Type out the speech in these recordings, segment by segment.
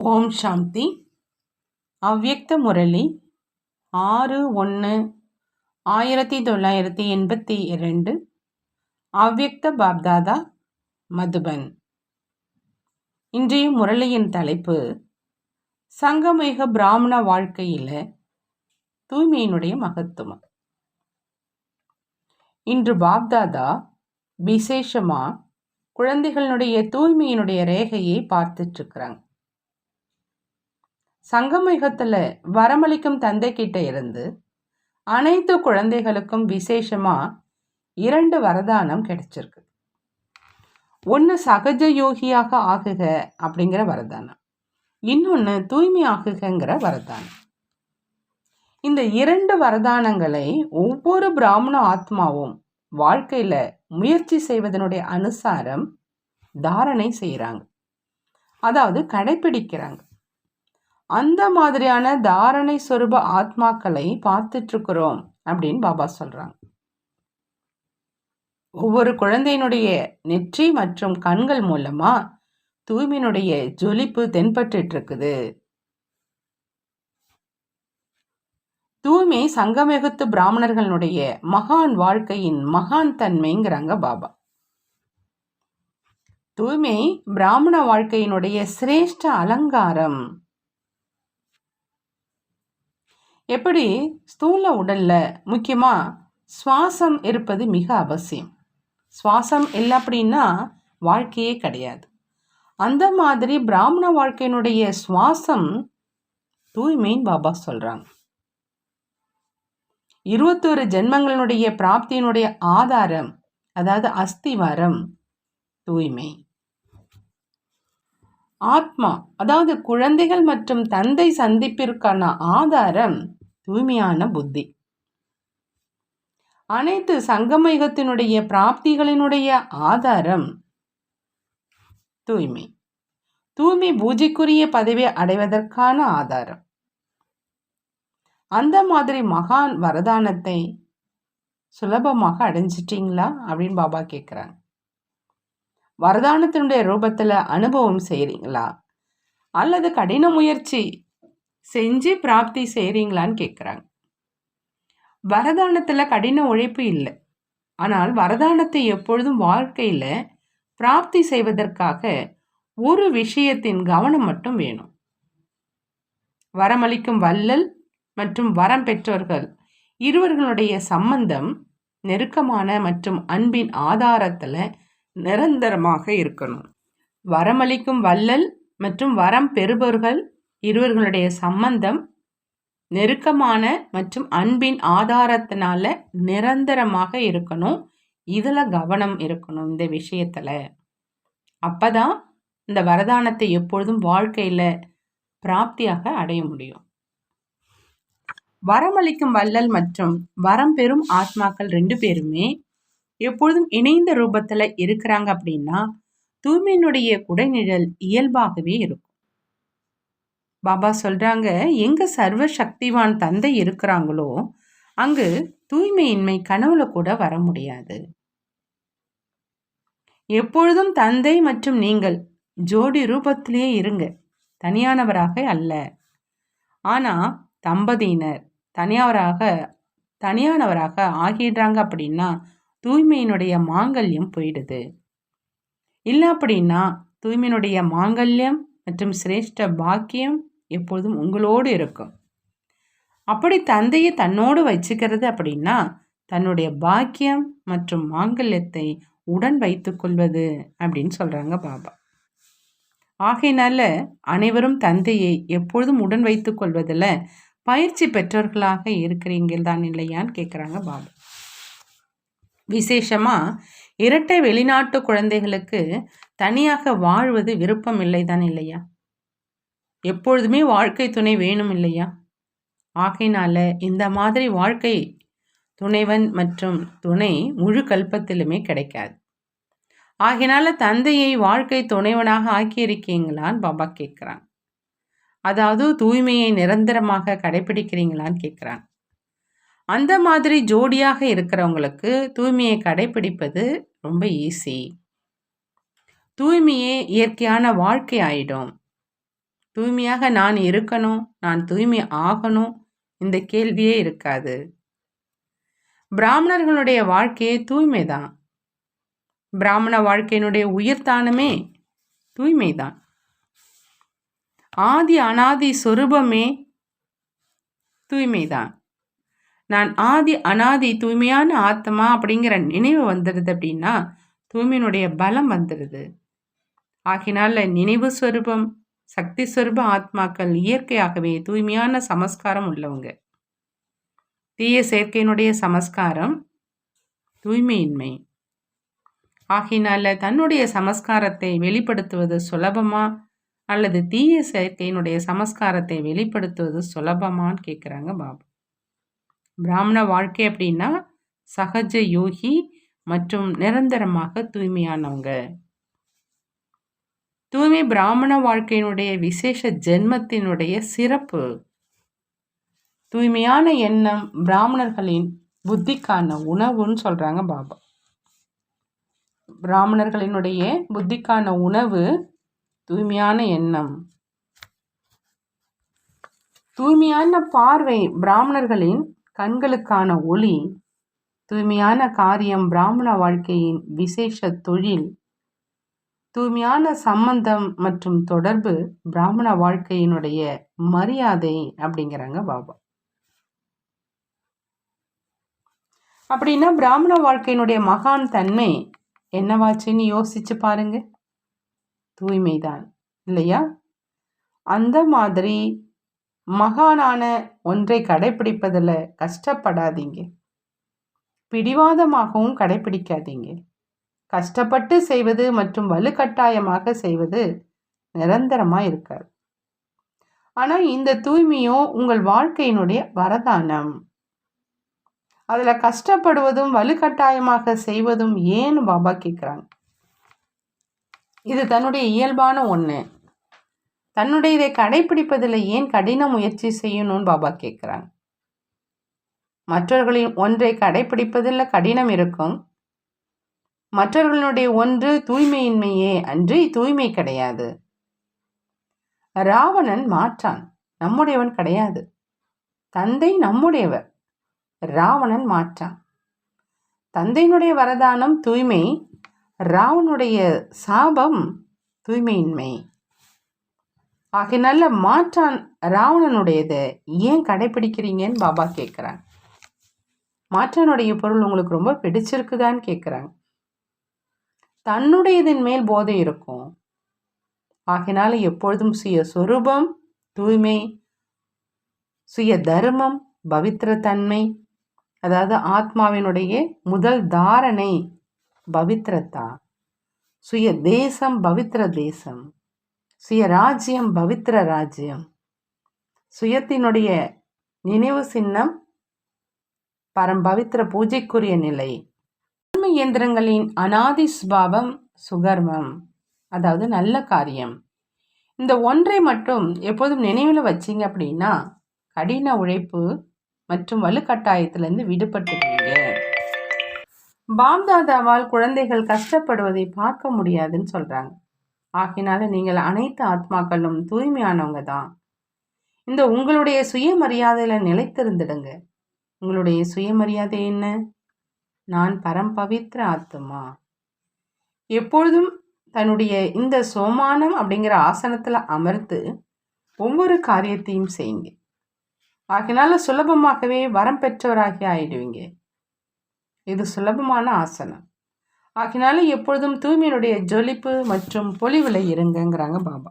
ஓம் சாந்தி. அவ்யக்த முரளி 6/1/1982. அவ்யக்த பாப்தாதா, மதுபன். இன்றைய முரளியின் தலைப்பு சங்கமயுக பிராமண வாழ்க்கையில் தூய்மையினுடைய மகத்துவம். இன்று பாப்தாதா விசேஷமா குழந்தைகளுடைய தூய்மையினுடைய ரேகையை பார்த்துட்டு இருக்கிறாங்க. சங்கமயுகத்துல வரமளிக்கும் தந்தை கிட்ட இருந்து அனைத்து குழந்தைகளுக்கும் விசேஷமா 2 வரதானம் கிடைச்சிருக்கு. ஒன்று சகஜ யோகியாக ஆகுக அப்படிங்கிற வரதானம், இன்னொன்று தூய்மை ஆகுகிற வரதானம். இந்த 2 வரதானங்களை ஒவ்வொரு பிராமண ஆத்மாவும் வாழ்க்கையில முயற்சி செய்வதனுடைய அனுசாரம் தாரணை செய்யறாங்க, அதாவது கடைபிடிக்கிறாங்க. அந்த மாதிரியான தாரணை சொரூப ஆத்மாக்களை பார்த்துட்டு இருக்கிறோம் அப்படின்னு பாபா சொல்றாங்க. ஒவ்வொரு குழந்தையினுடைய நெற்றி மற்றும் கண்கள் மூலமா தூய்மையினுடைய ஜொலிப்பு தென்பட்டு இருக்குது. தூய்மை சங்கமயுகத்து பிராமணர்களுடைய மகான் வாழ்க்கையின் மகான் தன்மைங்கிறாங்க பாபா. தூய்மை பிராமண வாழ்க்கையினுடைய சிரேஷ்ட அலங்காரம். எப்படி ஸ்தூல உடல்ல முக்கியமா சுவாசம் இருப்பது மிக அவசியம். சுவாசம் இல்லை அப்படின்னா வாழ்க்கையே கிடையாது. அந்த மாதிரி பிராமண வாழ்க்கையினுடைய சுவாசம் தூய்மைன்னு பாபா சொல்றாங்க. 21 ஜென்மங்களுடைய பிராப்தியினுடைய ஆதாரம், அதாவது அஸ்திவாரம் தூய்மை. ஆத்மா, அதாவது குழந்தைகள் மற்றும் தந்தை சந்திப்பிற்கான ஆதாரம் தூய்மையான புத்தி. அனைத்து சங்கமயுகத்தினுடைய பிராப்திகளினுடைய ஆதாரம் தூய்மை. தூய்மை பூஜைக்குரிய பதவி அடைவதற்கான ஆதாரம். அந்த மாதிரி மகான் வரதானத்தை சுலபமாக அடைஞ்சிட்டீங்களா அப்படின்னு பாபா கேட்குறாங்க. வரதானத்தினுடைய ரூபத்தில் அனுபவம் செய்கிறீங்களா அல்லது கடின முயற்சி செஞ்சு பிராப்தி செய்கிறீங்களான்னு கேட்குறாங்க. வரதானத்தில் கடின உழைப்பு இல்லை, ஆனால் வரதானத்தை எப்பொழுதும் வாழ்க்கையில் பிராப்தி செய்வதற்காக ஒரு விஷயத்தின் கவனம் மட்டும் வேணும். வரமளிக்கும் வள்ளல் மற்றும் வரம் பெற்றோர்கள் இருவர்களுடைய சம்பந்தம் நெருக்கமான மற்றும் அன்பின் ஆதாரத்தில் நிரந்தரமாக இருக்கணும். வரமளிக்கும் வள்ளல் மற்றும் வரம் பெறுபவர்கள் இருவர்களுடைய சம்பந்தம் நெருக்கமான மற்றும் அன்பின் ஆதாரத்தினால நிரந்தரமாக இருக்கணும். இதில் கவனம் இருக்கணும் இந்த விஷயத்தில். அப்பதான் இந்த வரதானத்தை எப்பொழுதும் வாழ்க்கையில் பிராப்தியாக அடைய முடியும். வரமளிக்கும் வள்ளல் மற்றும் வரம் பெறும் ஆத்மாக்கள் 2 பேருமே எப்பொழுதும் இணைந்த ரூபத்தில் இருக்கிறாங்க அப்படின்னா தூய்மையினுடைய குடைநிழல் இயல்பாகவே இருக்கும். பாபா சொல்றாங்க, எங்க சர்வ சக்திவான் தந்தை இருக்கிறாங்களோ அங்கு தூய்மையின்மை கனவுல கூட வர முடியாது. எப்பொழுதும் தந்தை மற்றும் நீங்கள் ஜோடி ரூபத்திலேயே இருங்க, தனியானவராக அல்ல. ஆனா தம்பதியினர் தனியானவராக ஆகிடுறாங்க அப்படின்னா தூய்மையினுடைய மாங்கல்யம் போயிடுது. இல்லை அப்படின்னா தூய்மையினுடைய மாங்கல்யம் மற்றும் சிரேஷ்ட பாக்கியம் எப்பொழுதும் உங்களோடு இருக்கும். அப்படி தந்தையை தன்னோடு வச்சுக்கிறது அப்படின்னா தன்னுடைய பாக்கியம் மற்றும் மாங்கல்யத்தை உடன் வைத்து கொள்வது அப்படின்னு சொல்றாங்க பாபா. ஆகையினால அனைவரும் தந்தையை எப்பொழுதும் உடன் வைத்து கொள்வதில் பயிற்சி பெற்றவர்களாக இருக்கிறீங்கள் தான் இல்லையான்னு கேட்குறாங்க பாபா. விசேஷமா இரட்டை வெளிநாட்டு குழந்தைகளுக்கு தனியாக வாழ்வது விருப்பம் இல்லை தான் இல்லையா? எப்பொழுதுமே வாழ்க்கை துணை வேணும் இல்லையா? ஆகையினால இந்த மாதிரி வாழ்க்கை துணைவன் மற்றும் துணை முழு கல்பத்திலுமே கிடைக்காது. ஆகையினால தந்தையை வாழ்க்கை துணைவனாக ஆக்கியிருக்கீங்களான்னு பாபா கேட்குறாங்க. அதாவது தூய்மையை நிரந்தரமாக கடைபிடிக்கிறீங்களான்னு கேட்குறாங்க. அந்த மாதிரி ஜோடியாக இருக்கிறவங்களுக்கு தூய்மையை கடைபிடிப்பது ரொம்ப ஈஸி. தூய்மையே இயற்கையான வாழ்க்கை ஆயிடும். தூய்மையாக நான் இருக்கணும், நான் தூய்மை ஆகணும், இந்த கேள்வியே இருக்காது. பிராமணர்களுடைய வாழ்க்கையே தூய்மைதான். பிராமண வாழ்க்கையினுடைய உயிர்த்தானமே தூய்மைதான். ஆதி அனாதி சொரூபமே தூய்மைதான். நான் ஆதி அனாதி தூய்மையான ஆத்மா அப்படிங்கிற நினைவு வந்துடுது அப்படின்னா தூய்மையினுடைய பலம் வந்துடுது. ஆகினால நினைவு ஸ்வரூபம், சக்தி ஸ்வரூப ஆத்மாக்கள் இயற்கையாகவே தூய்மையான சமஸ்காரம் உள்ளவங்க. தீய செயற்கையினுடைய சமஸ்காரம் தூய்மையின்மை. ஆகினால தன்னுடைய சமஸ்காரத்தை வெளிப்படுத்துவது சுலபமா அல்லது தீய செயற்கையினுடைய சமஸ்காரத்தை வெளிப்படுத்துவது சுலபமான்னு கேட்குறாங்க பாபா. பிராமண வாழ்க்கை அப்படின்னா சகஜ யோகி மற்றும் நிரந்தரமாக தூய்மையானவங்க. தூய்மை பிராமண வாழ்க்கையினுடைய விசேஷ ஜென்மத்தினுடைய சிறப்பு. தூய்மையான எண்ணம் பிராமணர்களின் புத்திக்கான உணவுன்னு சொல்றாங்க பாபா. பிராமணர்களினுடைய புத்திக்கான உணவு தூய்மையான எண்ணம். தூய்மையான பார்வை பிராமணர்களின் கண்களுக்கான ஒளி. தூய்மையான காரியம் பிராமண வாழ்க்கையின் விசேஷ தொழில். தூய்மையான சம்பந்தம் மற்றும் தொடர்பு பிராமண வாழ்க்கையினுடைய மரியாதை அப்படிங்கிறாங்க பாபா. அப்படின்னா பிராமண வாழ்க்கையினுடைய மகான் தன்மை என்னவாச்சுன்னு யோசிச்சு பாருங்க. தூய்மைதான் இல்லையா? அந்த மாதிரி மகானான ஒன்றை கடைபிடிப்பதில் கஷ்டப்படாதீங்க, பிடிவாதமாகவும் கடைபிடிக்காதீங்க. கஷ்டப்பட்டு செய்வது மற்றும் வலுக்கட்டாயமாக செய்வது நிரந்தரமாக இருக்காது. ஆனால் இந்த தூய்மையும் உங்கள் வாழ்க்கையினுடைய வரதானம். அதில் கஷ்டப்படுவதும் வலுக்கட்டாயமாக செய்வதும் ஏன்னு பாபா கேட்குறாங்க. இது தன்னுடைய இயல்பான ஒன்று. தன்னுடைய இதை கடைபிடிப்பதில் ஏன் கடின முயற்சி செய்யணும்னு பாபா கேட்குறாங்க. மற்றவர்களின் ஒன்றை கடைபிடிப்பதில் கடினம் இருக்கும். மற்றவர்களுடைய ஒன்று தூய்மையின்மையே அன்றி தூய்மை கிடையாது. ராவணன் மாற்றான், நம்முடையவன் கிடையாது. தந்தை நம்முடையவர், ராவணன் மாற்றான். தந்தையினுடைய வரதானம் தூய்மை, ராவனுடைய சாபம் தூய்மையின்மை. ஆகினால மாற்றான் ராவணனுடையதை ஏன் கடைபிடிக்கிறீங்கன்னு பாபா கேட்குறாங்க. மாற்றானுடைய பொருள் உங்களுக்கு ரொம்ப பிடிச்சிருக்குதான்னு கேட்குறாங்க. தன்னுடையதன் மேல் போதை இருக்கும். ஆகினால எப்பொழுதும் சுய சொரூபம் தூய்மை, சுய தர்மம் பவித்திரத்தன்மை, அதாவது ஆத்மாவினுடைய முதல் தாரணை பவித்திரத்தா, சுய தேசம் பவித்திர தேசம், சுய ராஜ்யம் பவித்திர ராஜ்யம், சுயத்தினுடைய நினைவு சின்னம் பரம்பவித்திர பூஜைக்குரிய நிலை. உண்மை இயந்திரங்களின் அனாதி சுபாவம் சுகர்மம், அதாவது நல்ல காரியம். இந்த ஒன்றை மட்டும் எப்போதும் நினைவில் வச்சிங்க அப்படின்னா கடின உழைப்பு மற்றும் வலுக்கட்டாயத்திலிருந்து விடுபட்டுருவீங்க. பாப்தாதாவால் குழந்தைகள் கஷ்டப்படுவதை பார்க்க முடியாதுன்னு சொல்றாங்க. ஆகினால நீங்கள் அனைத்து ஆத்மாக்களும் தூய்மையானவங்க தான். இந்த உங்களுடைய சுயமரியாதையில நிலைத்திருந்துடுங்க. உங்களுடைய சுயமரியாதை என்ன? நான் பரம்பவித்திர ஆத்மா. எப்பொழுதும் தன்னுடைய இந்த சோமானம் அப்படிங்கிற ஆசனத்தில் அமர்ந்து ஒவ்வொரு காரியத்தையும் செய்யுங்க. ஆகினால சுலபமாகவே வரம் பெற்றவராகி ஆயிடுவீங்க. இது சுலபமான ஆசனம். ஆகினால எப்பொழுதும் தூய்மையினுடைய ஜொலிப்பு மற்றும் பொலிவில் இருங்கங்கிறாங்க பாபா.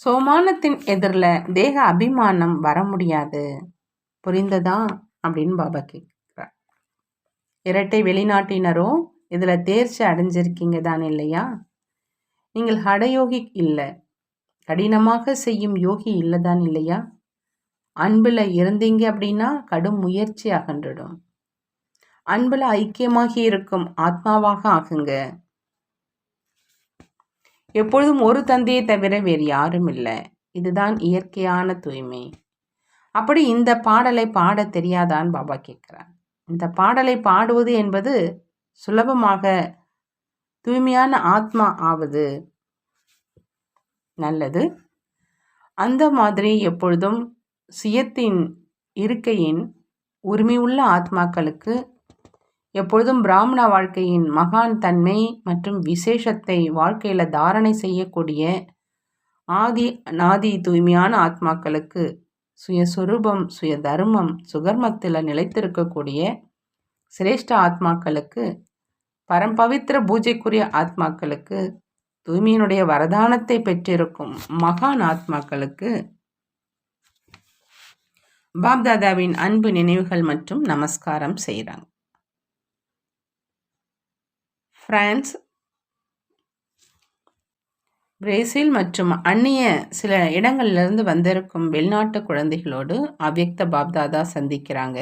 சோமானத்தின் எதிரில் தேக அபிமானம் வர முடியாது, புரிந்ததா அப்படின்னு பாபா கேட்குறார். இரட்டை வெளிநாட்டினரோ இதில் தேர்ச்சி அடைஞ்சிருக்கீங்க தான் இல்லையா? நீங்கள் ஹடயோகி இல்லை, கடினமாக செய்யும் யோகி இல்லை தான் இல்லையா? அன்பில் இருந்தீங்க அப்படின்னா கடும் முயற்சி அகன்றிடும். அன்பில் ஐக்கியமாகி இருக்கும் ஆத்மாவாக ஆகுங்க. எப்பொழுதும் ஒரு தந்தையை தவிர வேறு யாரும் இல்லை. இதுதான் இயற்கையான தூய்மை. அப்படி இந்த பாடலை பாட தெரியாதான்னு பாபா கேட்குறார். இந்த பாடலை பாடுவது என்பது சுலபமாக தூய்மையான ஆத்மா ஆவது. நல்லது. அந்த மாதிரி எப்பொழுதும் சுயத்தின் இருக்கையின் உரிமையுள்ள ஆத்மாக்களுக்கு எப்பொழுதும் பிராமண வாழ்க்கையின் மகான் தன்மை மற்றும் விசேஷத்தை வாழ்க்கையில் தாரணை செய்யக்கூடிய ஆதி அநாதி தூய்மையான ஆத்மாக்களுக்கு சுயஸ்வரூபம் சுய தர்மம் சுகர்மத்தில் நிலைத்திருக்கக்கூடிய சிரேஷ்ட ஆத்மாக்களுக்கு பரம்பவித்திர பூஜைக்குரிய ஆத்மாக்களுக்கு தூய்மையினுடைய வரதானத்தை பெற்றிருக்கும் மகான் ஆத்மாக்களுக்கு பாப்தாதாவின் அன்பு நினைவுகள் மற்றும் நமஸ்காரம் செய்கிறாங்க. பிரான்ஸ், பிரேசில் மற்றும் அந்நிய சில இடங்கள்லேருந்து வந்திருக்கும் வெளிநாட்டு குழந்தைகளோடு அவ்யக்த பாப்தாதா சந்திக்கிறாங்க.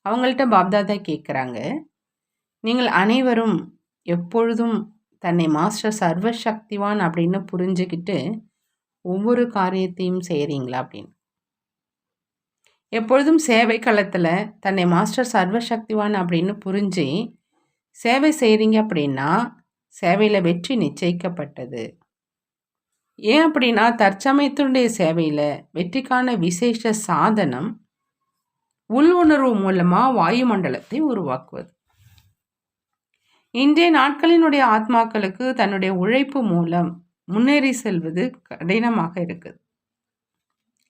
அவங்கள்ட்ட பாப்தாதா கேட்குறாங்க, நீங்கள் அனைவரும் எப்பொழுதும் தன்னை மாஸ்டர் சர்வசக்திவான் அப்படின்னு புரிஞ்சுக்கிட்டு ஒவ்வொரு காரியத்தையும் செய்கிறீங்களா அப்படின்னு. எப்பொழுதும் சேவை களத்தில் தன்னை மாஸ்டர் சர்வசக்திவான் அப்படின்னு புரிஞ்சு சேவை செய்கிறீங்க அப்படின்னா சேவையில் வெற்றி நிச்சயிக்கப்பட்டது. ஏன் அப்படின்னா தற்சமயத்தினுடைய சேவையில் வெற்றிக்கான விசேஷ சாதனம் உள் உணர்வு மூலமாக வாயுமண்டலத்தை உருவாக்குவது. இன்றைய நாட்களினுடைய ஆத்மாக்களுக்கு தன்னுடைய உழைப்பு மூலம் முன்னேறி செல்வது கடினமாக இருக்குது.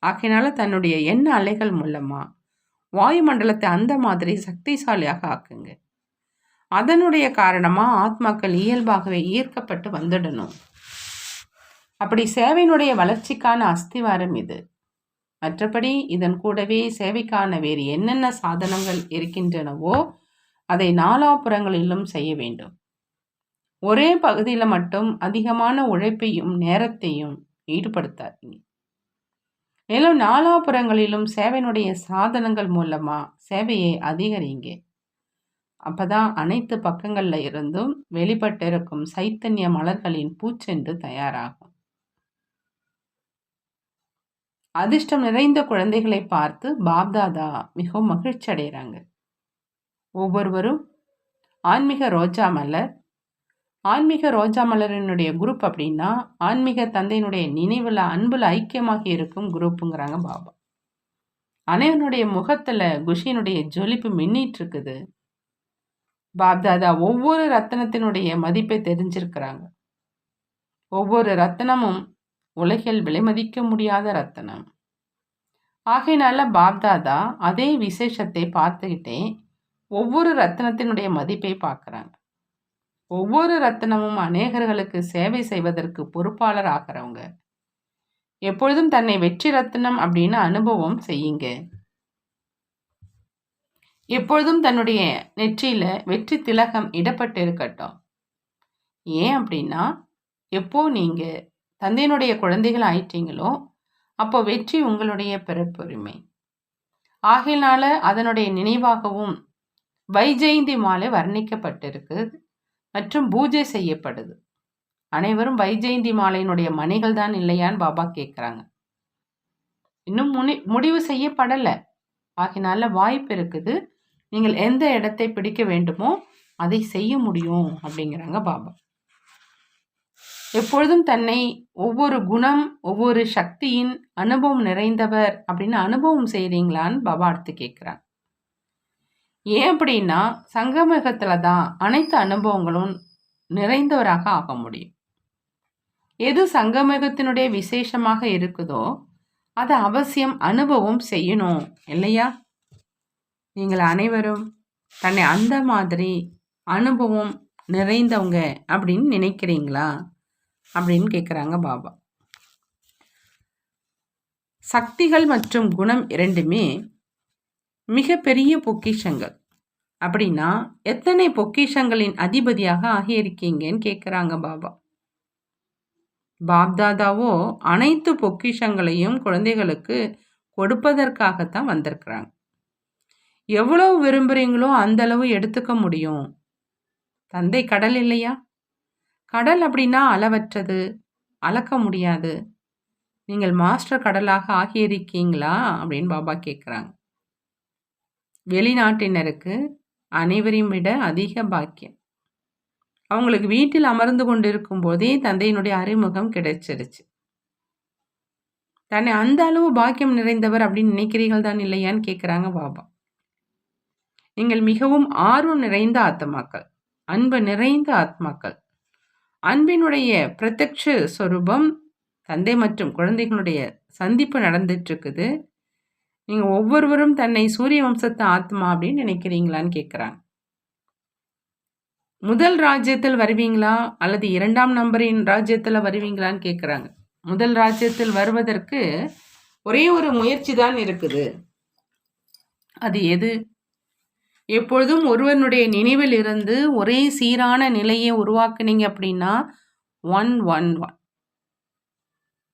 ஆகையினால தன்னுடைய எண்ண அலைகள் மூலமாக வாயுமண்டலத்தை அந்த மாதிரி சக்திசாலியாக ஆக்குங்க. அதனுடைய காரணமாக ஆத்மாக்கள் இயல்பாகவே ஈர்க்கப்பட்டு வந்துடணும். அப்படி சேவையினுடைய வளர்ச்சிக்கான அஸ்திவாரம் இது. மற்றபடி இதன் கூடவே சேவைக்கான வேறு என்னென்ன சாதனங்கள் இருக்கின்றனவோ அதை நாலாபுறங்களிலும் செய்ய வேண்டும். ஒரே பகுதியில் மட்டும் அதிகமான உழைப்பையும் நேரத்தையும் ஈடுபடுத்தாதீங்க. மேலும் நாலாபுறங்களிலும் சேவையினுடைய சாதனங்கள் மூலமாக சேவையை அதிகரிங்க. அப்பதான் அனைத்து பக்கங்களில் இருந்தும் வெளிப்பட்டிருக்கும் சைத்தன்ய மலர்களின் பூச்சென்று தயாராகும். அதிர்ஷ்டம் நிறைந்த குழந்தைகளை பார்த்து பாப்தாதா மிகவும் மகிழ்ச்சி அடைகிறாங்க. ஒவ்வொருவரும் ஆன்மீக ரோஜா மலர், ஆன்மீக ரோஜா மலரினுடைய குரூப் அப்படின்னா ஆன்மீக தந்தையினுடைய நினைவில் அன்புல ஐக்கியமாகி இருக்கும் குரூப்புங்கிறாங்க பாபா. அனைவனுடைய முகத்தில் குஷியினுடைய ஜொலிப்பு மின்னிட்டு இருக்குது. பாப்தாதா ஒவ்வொரு ரத்தனத்தினுடைய மதிப்பை தெரிஞ்சிருக்கிறாங்க. ஒவ்வொரு ரத்தனமும் உலகில் விலைமதிக்க முடியாத ரத்தனம். ஆகையினால பாப்தாதா அதே விசேஷத்தை பார்த்துக்கிட்டே ஒவ்வொரு ரத்தனத்தினுடைய மதிப்பை பார்க்குறாங்க. ஒவ்வொரு ரத்தனமும் அநேகர்களுக்கு சேவை செய்வதற்கு பொறுப்பாளர் ஆகிறவங்க. எப்பொழுதும் தன்னை வெற்றி ரத்தனம் அப்படின்னு அனுபவம் செய்யுங்க. எப்பொழுதும் தன்னுடைய நெற்றியில் வெற்றி திலகம் இடப்பட்டு இருக்கட்டும். ஏன் அப்படின்னா எப்போ நீங்கள் தந்தையினுடைய குழந்தைகள் ஆயிட்டீங்களோ அப்போ வெற்றி உங்களுடைய பிறப்புரிமை. ஆகையினால அதனுடைய நினைவாகவும் வைஜெயந்தி மாலை வர்ணிக்கப்பட்டிருக்கு மற்றும் பூஜை செய்யப்படுது. அனைவரும் வைஜெயந்தி மாலையினுடைய மணிகள் தான் இல்லையான்னு பாபா கேட்குறாங்க. இன்னும் முடிவு செய்யப்படலை. ஆகையினால வாய்ப்பு இருக்குது. நீங்கள் எந்த இடத்தை பிடிக்க வேண்டுமோ அதை செய்ய முடியும் அப்படிங்கிறாங்க பாபா. எப்பொழுதும் தன்னை ஒவ்வொரு குணம் ஒவ்வொரு சக்தியின் அனுபவம் நிறைந்தவர் அப்படின்னு அனுபவம் செய்கிறீங்களான்னு பாபா அடுத்து கேட்குறாங்க. ஏன் அப்படின்னா சங்கமகத்தில் தான் அனைத்து அனுபவங்களும் நிறைந்தவராக ஆக முடியும். எது சங்கமகத்தினுடைய விசேஷமாக இருக்குதோ அதை அவசியம் அனுபவம் செய்யணும் இல்லையா? நீங்கள் அனைவரும் தன்னை அந்த மாதிரி அனுபவம் நிறைந்தவங்க அப்படின்னு நினைக்கிறீங்களா அப்படின்னு கேட்குறாங்க பாபா. சக்திகள் மற்றும் குணம் இரண்டுமே மிகப்பெரிய பொக்கிஷங்கள். அப்படின்னா எத்தனை பொக்கிஷங்களின் அதிபதியாக ஆகியிருக்கீங்கன்னு கேட்குறாங்க பாபா. பாப்தாதாவோ அனைத்து பொக்கிஷங்களையும் குழந்தைகளுக்கு கொடுப்பதற்காகத்தான் வந்திருக்கிறாங்க. எவ்வளவு விரும்புகிறீங்களோ அந்த அளவு எடுத்துக்க முடியும். தந்தை கடல் இல்லையா? கடல் அப்படின்னா அளவற்றது, அளக்க முடியாது. நீங்கள் மாஸ்டர் கடலாக ஆகியிருக்கீங்களா அப்படின்னு பாபா கேட்குறாங்க. வெளிநாட்டினருக்கு அனைவரையும் விட அதிக பாக்கியம். அவங்களுக்கு வீட்டில் அமர்ந்து கொண்டிருக்கும் போதே தந்தையினுடைய அறிமுகம் கிடைச்சிருச்சு. தன்னை அந்த அளவு பாக்கியம் நிறைந்தவர் அப்படின்னு நினைக்கிறீர்கள் தான் இல்லையான்னு கேட்குறாங்க பாபா. நீங்கள் மிகவும் ஆர்வம் நிறைந்த ஆத்மாக்கள், அன்பு நிறைந்த ஆத்மாக்கள். அன்பினுடைய பிரத்யக்ஷ சொரூபம் தந்தை மற்றும் குழந்தைகளுடைய சந்திப்பு நடந்துட்டு இருக்குது. நீங்கள் ஒவ்வொருவரும் தன்னை சூரிய வம்சத்து ஆத்மா அப்படின்னு நினைக்கிறீங்களான்னு கேட்குறாங்க. முதல் ராஜ்யத்தில் வருவீங்களா அல்லது 2ஆம் நம்பரின் ராஜ்யத்தில் வருவீங்களான்னு கேட்குறாங்க. முதல் ராஜ்யத்தில் வருவதற்கு ஒரே ஒரு முயற்சி தான் இருக்குது. அது எது? எப்பொழுதும் ஒருவனுடைய நினைவில் இருந்து ஒரே சீரான நிலையை உருவாக்குனீங்க அப்படின்னா 111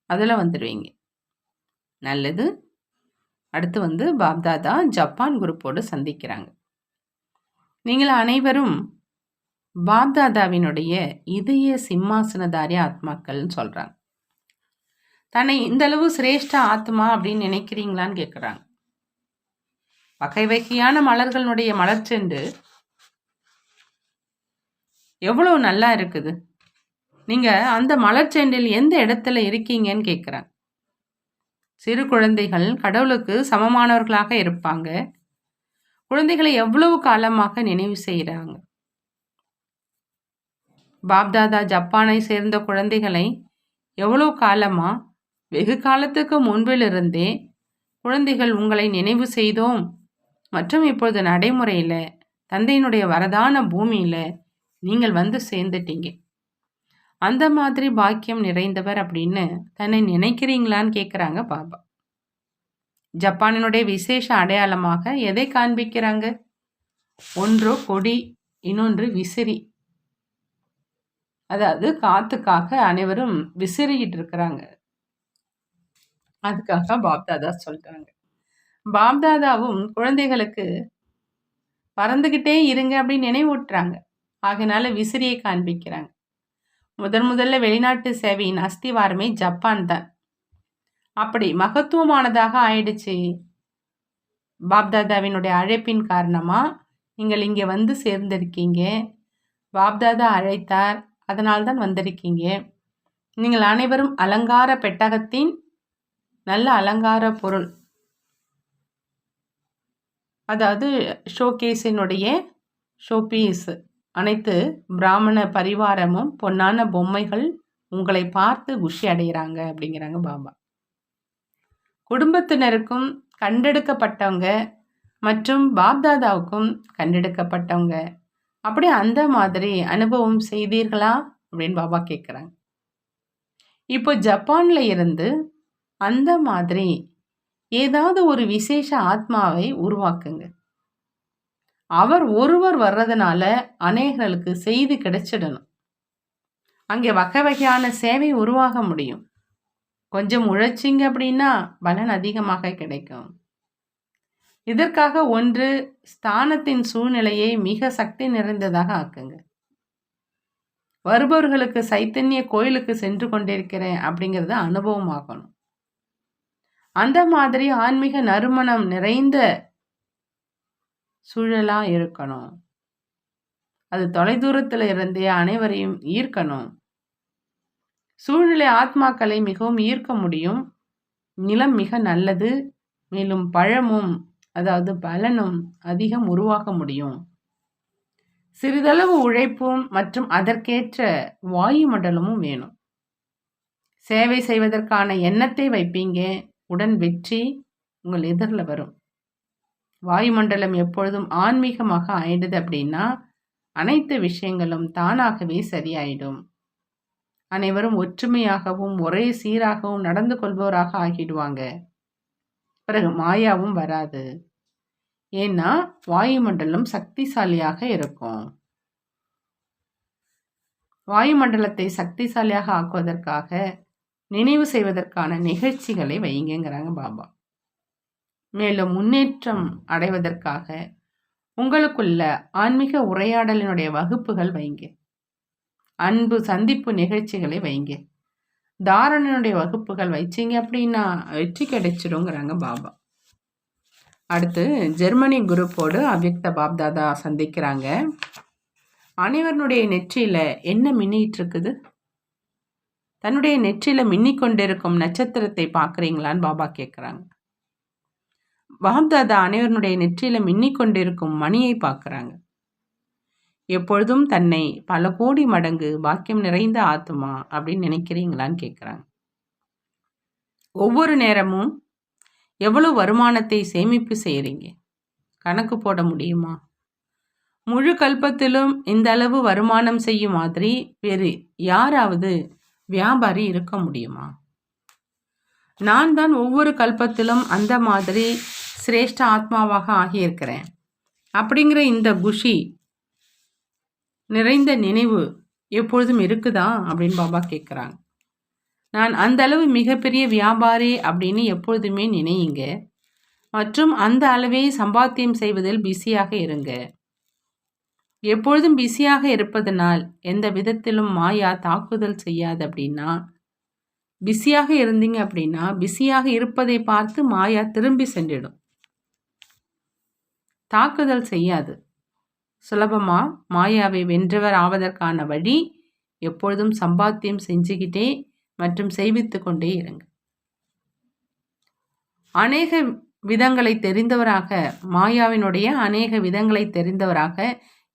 அதில் வந்துடுவீங்க. நல்லது. அடுத்து பாப்தாதா ஜப்பான் குரூப்போடு சந்திக்கிறாங்க. நீங்கள் அனைவரும் பாப்தாதாவினுடைய இதய சிம்மாசனதாரி ஆத்மாக்கள்னு சொல்கிறாங்க. தன்னை இந்தளவு சிரேஷ்ட ஆத்மா அப்படின்னு நினைக்கிறீங்களான்னு கேட்குறாங்க. வகை வகையான மலர்களுடைய மலர்ச்செண்டு எவ்வளோ நல்லா இருக்குது. நீங்கள் அந்த மலர்ச்செண்டில் எந்த இடத்துல இருக்கீங்கன்னு கேட்குறாங்க. சிறு குழந்தைகள் கடவுளுக்கு சமமானவர்களாக இருப்பாங்க. குழந்தைகளை எவ்வளவு காலமாக நினைவு செய்கிறாங்க. பாப்தாதா ஜப்பானை சேர்ந்த குழந்தைகளை எவ்வளோ காலமாக, வெகு காலத்துக்கு முன்பிலிருந்தே குழந்தைகள் உங்களை நினைவு செய்தோம் மற்றும் இப்பொழுது நடைமுறையில் தந்தையினுடைய வரதான பூமியில் நீங்கள் வந்து சேர்ந்துட்டீங்க. அந்த மாதிரி பாக்கியம் நிறைந்தவர் அப்படின்னு தன்னை நினைக்கிறீங்களான்னு கேட்குறாங்க பாபா. ஜப்பானினுடைய விசேஷ அடையாளமாக எதை காண்பிக்கிறாங்க? ஒன்று கொடி, இன்னொன்று விசிறி. அதாவது காத்துக்காக அனைவரும் விசிறிக்கிட்டு இருக்கிறாங்க. அதுக்காக பாப்தாதா சொல்றாங்க. பாப்தாதாவும் குழந்தைகளுக்கு பறந்துக்கிட்டே இருங்க அப்படின்னு நினைவூட்டுறாங்க. ஆகையினால விசிறியை காண்பிக்கிறாங்க. முதல்ல வெளிநாட்டு சேவையின் அஸ்திவாரமே ஜப்பான் தான். அப்படி மகத்துவமானதாக ஆயிடுச்சு. பாப்தாதாவினுடைய அழைப்பின் காரணமாக நீங்கள் இங்கே வந்து சேர்ந்திருக்கீங்க. பாப்தாதா அழைத்தார், அதனால்தான் வந்திருக்கீங்க. நீங்கள் அனைவரும் அலங்கார பெட்டகத்தின் நல்ல அலங்கார பொருள், அதாவது ஷோகேஸினுடைய ஷோபீஸ், அனைத்து பிராமண பரிவாரமும் பொன்னான பொம்மைகள் உங்களை பார்த்து குஷி அடைகிறாங்க அப்படிங்கிறாங்க பாபா. குடும்பத்தினருக்கும் கண்டெடுக்கப்பட்டவங்க மற்றும் பாப்தாதாவுக்கும் கண்டெடுக்கப்பட்டவங்க, அப்படி அந்த மாதிரி அனுபவம் செய்தீர்களா அப்படின்னு பாபா கேட்குறாங்க. இப்போ ஜப்பானில் இருந்து அந்த மாதிரி ஏதாவது ஒரு விசேஷ ஆத்மாவை உருவாக்குங்க. அவர் ஒருவர் வர்றதுனால அநேகர்களுக்கு செய்தி கிடைச்சிடணும். அங்கே வகை வகையான சேவை உருவாக முடியும். கொஞ்சம் உழைச்சிங்க அப்படின்னா பலன் அதிகமாக கிடைக்கும். இதற்காக ஒன்று, ஸ்தானத்தின் சூழ்நிலையை மிக சக்தி நிறைந்ததாக ஆக்குங்க. வருபவர்களுக்கு சைத்தன்ய கோயிலுக்கு சென்று கொண்டிருக்கிறேன் அப்படிங்கிறத அனுபவமாகணும். அந்த மாதிரி ஆன்மீக நறுமணம் நிறைந்த சூழலாக இருக்கணும். அது தொலைதூரத்தில் இருந்தே அனைவரையும் ஈர்க்கணும். சூழ்நிலை ஆத்மாக்களை மிகவும் ஈர்க்க முடியும். நிலம் மிக நல்லது, மேலும் பழமும் அதாவது பலனும் அதிகம் உருவாக முடியும். சிறிதளவு உழைப்பும் மற்றும் அதற்கேற்ற வாயு மண்டலமும் வேணும். சேவை செய்வதற்கான எண்ணத்தை வைப்பீங்க, உடன் வெற்றி உங்கள் எதிரில் வரும். வாயுமண்டலம் எப்பொழுதும் ஆன்மீகமாக ஆயிடுது அப்படின்னா அனைத்து விஷயங்களும் தானாகவே சரியாயிடும். அனைவரும் ஒற்றுமையாகவும் ஒரே சீராகவும் நடந்து கொள்பவராக ஆகிடுவாங்க. பிறகு மாயாவும் வராது. ஏன்னா வாயுமண்டலம் சக்திசாலியாக இருக்கும். வாயுமண்டலத்தை சக்திசாலியாக ஆக்குவதற்காக நினைவு செய்வதற்கான நிகழ்ச்சிகளை வைங்கிறாங்க பாபா. மேலும் முன்னேற்றம் அடைவதற்காக உங்களுக்குள்ள ஆன்மீக உரையாடலினுடைய வகுப்புகள் வைங்க. அன்பு சந்திப்பு நிகழ்ச்சிகளை வைங்க. தாரணையினுடைய வகுப்புகள் வச்சிங்க அப்படின்னா வெற்றி கிடைச்சிடுங்கிறாங்க பாபா. அடுத்து ஜெர்மனி குரூப்போடு அவ்யக்த பாப்தாதா சந்திக்கிறாங்க. அனைவருடைய நெற்றியில் என்ன மின்னிட்டு இருக்குது? தன்னுடைய நெற்றியில் மின்னிக்கொண்டிருக்கும் நட்சத்திரத்தை பார்க்குறீங்களான்னு பாபா கேட்குறாங்க. பாப்தாதா அனைவருடைய நெற்றியில் மின்னிக்கொண்டிருக்கும் மணியை பார்க்குறாங்க. எப்பொழுதும் தன்னை பல கோடி மடங்கு பாக்கியம் நிறைந்த ஆத்மா அப்படின்னு நினைக்கிறீங்களான்னு கேட்குறாங்க. ஒவ்வொரு நேரமும் எவ்வளவு வருமானத்தை சேமிப்பு செய்கிறீங்க? கணக்கு போட முடியுமா? முழு கல்பத்திலும் இந்த அளவு வருமானம் செய்யும் மாதிரி வேறு யாராவது வியாபாரி இருக்க முடியுமா? நான் தான் ஒவ்வொரு கல்பத்திலும் அந்த மாதிரி சிரேஷ்ட ஆத்மாவாக ஆகியிருக்கிறேன் அப்படிங்கிற இந்த குஷி நிறைந்த நினைவு எப்பொழுதும் இருக்குதா அப்படின்னு பாபா கேட்குறாங்க. நான் அந்த அளவு மிகப்பெரிய வியாபாரி அப்படின்னு எப்பொழுதுமே நினையுங்க. மற்றும் அந்த அளவே சம்பாத்தியம் செய்வதில் பிஸியாக இருங்க. எப்பொழுதும் பிஸியாக இருப்பதனால் எந்த விதத்திலும் மாயா தாக்குதல் செய்யாது. அப்படின்னா பிஸியாக இருந்தீங்க அப்படின்னா பிஸியாக இருப்பதை பார்த்து மாயா திரும்பி சென்றிடும், தாக்குதல் செய்யாது. சுலபமாக மாயாவை வென்றவர் ஆவதற்கான வழி எப்பொழுதும் சம்பாத்தியம் செஞ்சுக்கிட்டே மற்றும் செய்வித்து கொண்டே இருங்க. அநேக விதங்களை தெரிந்தவராக, மாயாவினுடைய அநேக விதங்களை தெரிந்தவராக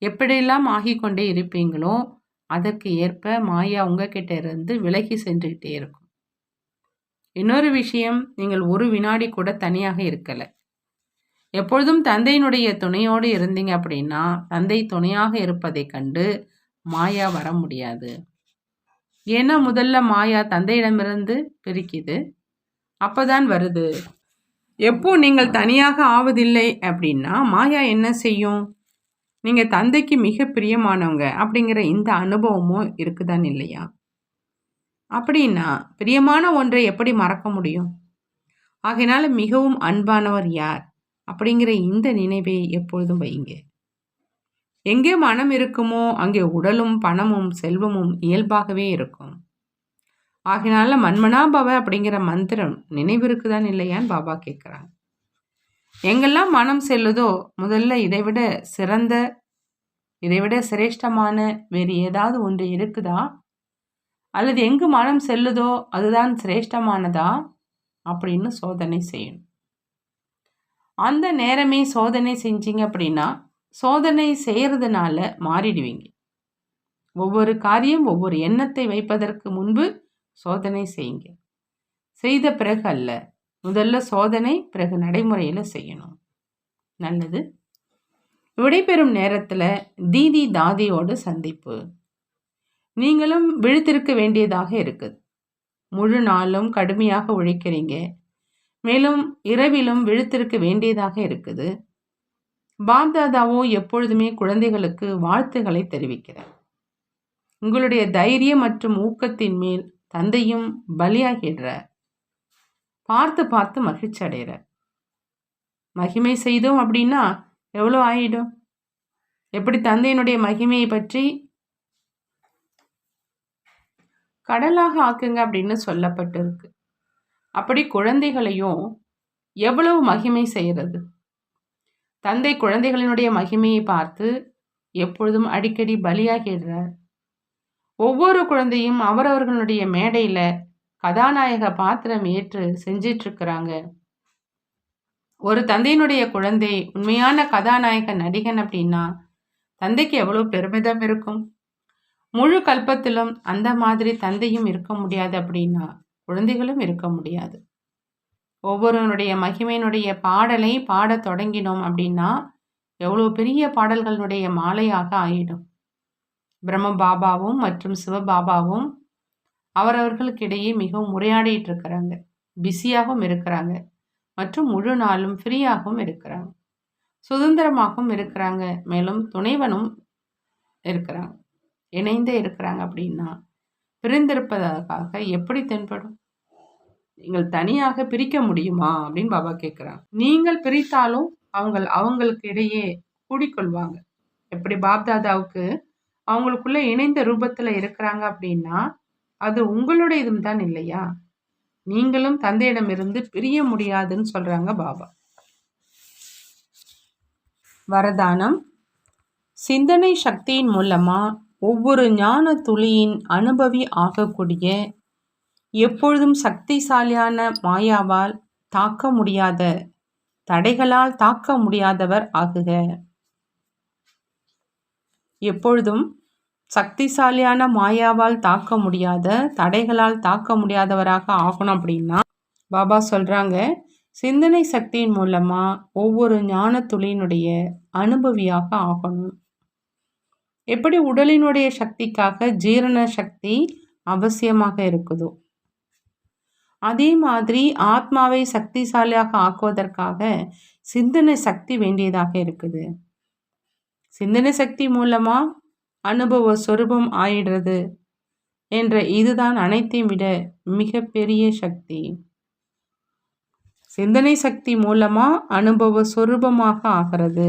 எப்படியெல்லாம் ஆகிக்கொண்டே இருப்பீங்களோ அதற்கு ஏற்ப மாயா உங்ககிட்ட இருந்து விலகி சென்றுக்கிட்டே இருக்கும். இன்னொரு விஷயம், நீங்கள் ஒரு வினாடி கூட தனியாக இருக்கலை. எப்பொழுதும் தந்தையினுடைய துணையோடு இருந்தீங்க அப்படின்னா தந்தை துணையாக இருப்பதை கண்டு மாயா வர முடியாது. ஏன்னா முதல்ல மாயா தந்தையிடமிருந்து பிரிக்குது, அப்போதான் வருது. எப்போ நீங்கள் தனியாக ஆவதில்லை அப்படின்னா மாயா என்ன செய்யும்? நீங்கள் தந்தைக்கு மிக பிரியமானவங்க அப்படிங்கிற இந்த அனுபவமும் இருக்குதான் இல்லையா? அப்படின்னா பிரியமான ஒன்றை எப்படி மறக்க முடியும்? ஆகையினால மிகவும் அன்பானவர் யார் அப்படிங்கிற இந்த நினைவை எப்பொழுதும் வைங்க. எங்கே மனம் இருக்குமோ அங்கே உடலும் பணமும் செல்வமும் இயல்பாகவே இருக்கும். ஆகையினால மன்மனாபவ அப்படிங்கிற மந்திரம் நினைவு இருக்குதான் இல்லையான்னு பாபா கேட்குறாங்க. எங்கெல்லாம் மனம் செல்லுதோ முதல்ல இதைவிட சிறந்த, இதைவிட சிரேஷ்டமான வேறு ஏதாவது ஒன்று இருக்குதா? அல்லது எங்கு மனம் செல்லுதோ அதுதான் சிரேஷ்டமானதா அப்படின்னு சோதனை செய்யணும். அந்த நேரமே சோதனை செஞ்சீங்க அப்படின்னா சோதனை செய்கிறதுனால மாறிடுவீங்க. ஒவ்வொரு காரியம் ஒவ்வொரு எண்ணத்தை வைப்பதற்கு முன்பு சோதனை செய்யுங்க. செய்த பிறகு அல்ல, முதல்ல சோதனை பிறகு நடைமுறையில் செய்யணும். நல்லது. விடைபெறும் நேரத்தில் தீதி தாதியோடு சந்திப்பு. நீங்களும் விழித்திருக்க வேண்டியதாக இருக்குது. முழு நாளும் கடுமையாக உழைக்கிறீங்க, மேலும் இரவிலும் விழித்திருக்க வேண்டியதாக இருக்குது. பாப்தாதாவோ எப்பொழுதுமே குழந்தைகளுக்கு வாழ்த்துக்களை தெரிவிக்கிறார். உங்களுடைய தைரியம் மற்றும் ஊக்கத்தின் மேல் தந்தையும் பலியாகிடுறார். பார்த்து பார்த்து மகிழ்ச்சி அடைகிறார். மகிமை செய்தோம் அப்படின்னா எவ்வளோ ஆயிடும்? எப்படி தந்தையினுடைய மகிமையை பற்றி கடலாக ஆக்குங்க அப்படின்னு சொல்லப்பட்டிருக்கு. அப்படி குழந்தைகளையும் எவ்வளவு மகிமை செய்கிறது? தந்தை குழந்தைகளினுடைய மகிமையை பார்த்து எப்பொழுதும் அடிக்கடி பலியாகிடுறார். ஒவ்வொரு குழந்தையும் அவரவர்களுடைய மேடையில் கதாநாயக பாத்திரம் ஏற்று செஞ்சிட்ருக்கிறாங்க. ஒரு தந்தையினுடைய குழந்தை உண்மையான கதாநாயக நடிகன் அப்படின்னா தந்தைக்கு எவ்வளோ பெருமிதம் இருக்கும். முழு கல்பத்திலும் அந்த மாதிரி தந்தையும் இருக்க முடியாது அப்படின்னா குழந்தைகளும் இருக்க முடியாது. ஒவ்வொருவனுடைய மகிமையினுடைய பாடலை பாடத் தொடங்கினோம் அப்படின்னா எவ்வளோ பெரிய பாடல்களுடைய மாலையாக ஆயிடும். பிரம்ம பாபாவும் மற்றும் சிவபாபாவும் அவரவர்களுக்கிடையே மிகவும் உரையாடிட்டு இருக்கிறாங்க, பிஸியாகவும் இருக்கிறாங்க மற்றும் முழு நாளும் ஃப்ரீயாகவும் இருக்கிறாங்க, சுதந்திரமாகவும் இருக்கிறாங்க, மேலும் துணைவனும் இருக்கிறாங்க, இணைந்தே இருக்கிறாங்க. அப்படின்னா பிரிந்திருப்பதற்காக எப்படி தென்படும்? நீங்கள் தனியாக பிரிக்க முடியுமா அப்படின்னு பாபா கேட்குறாங்க. நீங்கள் பிரித்தாலும் அவங்களுக்கு இடையே கூடிக்கொள்வாங்க. எப்படி பாப்தாதாவுக்கு அவங்களுக்குள்ள இணைந்த ரூபத்தில் இருக்கிறாங்க அப்படின்னா அது உங்களுடைய இதுவும் தான் இல்லையா? நீங்களும் தந்தையிடமிருந்து பிரிய முடியாதுன்னு சொல்றாங்க பாபா. வரதானம். சிந்தனை சக்தியின் மூலமா ஒவ்வொரு ஞான துளியின் அனுபவி ஆகக்கூடிய எப்பொழுதும் சக்திசாலியான மாயாவால் தாக்க முடியாத, தடைகளால் தாக்க முடியாதவர் ஆகுக. எப்பொழுதும் சக்திசாலியான மாயாவால் தாக்க முடியாத, தடைகளால் தாக்க முடியாதவராக ஆகணும் அப்படின்னா பாபா சொல்றாங்க, சிந்தனை சக்தியின் மூலமா ஒவ்வொரு ஞான துளியினுடைய அனுபவியாக ஆகணும். எப்படி உடலினுடைய சக்திக்காக ஜீரண சக்தி அவசியமாக இருக்குதோ, அதே மாதிரி ஆத்மாவை சக்திசாலியாக ஆக்குவதற்காக சிந்தனை சக்தி வேண்டியதாக இருக்குது. சிந்தனை சக்தி மூலமா அனுபவ சொரூபம் ஆயிடுறது என்ற இதுதான் அனைத்தையும் விட மிகப்பெரிய சக்தி. சிந்தனை சக்தி மூலமா அனுபவ சொரூபமாக ஆகிறது,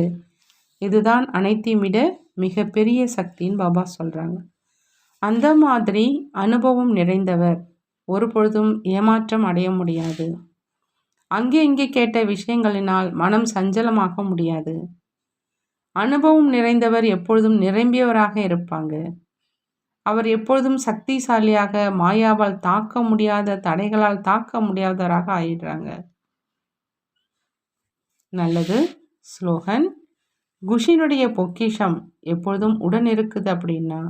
இதுதான் அனைத்தையும் விட மிகப்பெரிய சக்தின்னு பாபா சொல்றாங்க. அந்த மாதிரி அனுபவம் நிறைந்தவர் ஒரு பொழுதும் ஏமாற்றம் அடைய முடியாது. அங்கே இங்கே கேட்ட விஷயங்களினால் மனம் சஞ்சலமாக முடியாது. அனுபவம் நிறைந்தவர் எப்பொழுதும் நிரம்பியவராக இருப்பாங்க. அவர் எப்பொழுதும் சக்திசாலியாக, மாயாவால் தாக்க முடியாத, தடைகளால் தாக்க முடியாதவராக ஆயிடுறாங்க. நல்லது. ஸ்லோகன்: குஷினுடைய பொக்கிஷம் எப்பொழுதும் உடன் இருக்குது அப்படின்னா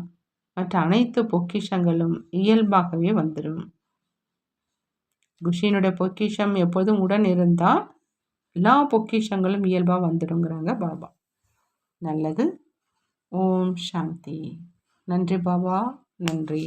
மற்ற அனைத்து பொக்கிஷங்களும் இயல்பாகவே வந்துடும். குஷினுடைய பொக்கிஷம் எப்போதும் உடன் இருந்தா எல்லா பொக்கிஷங்களும் இயல்பாக வந்துடுங்கிறாங்க பாபா. நல்லது. ஓம் சாந்தி. நன்றி பாபா, நன்றி.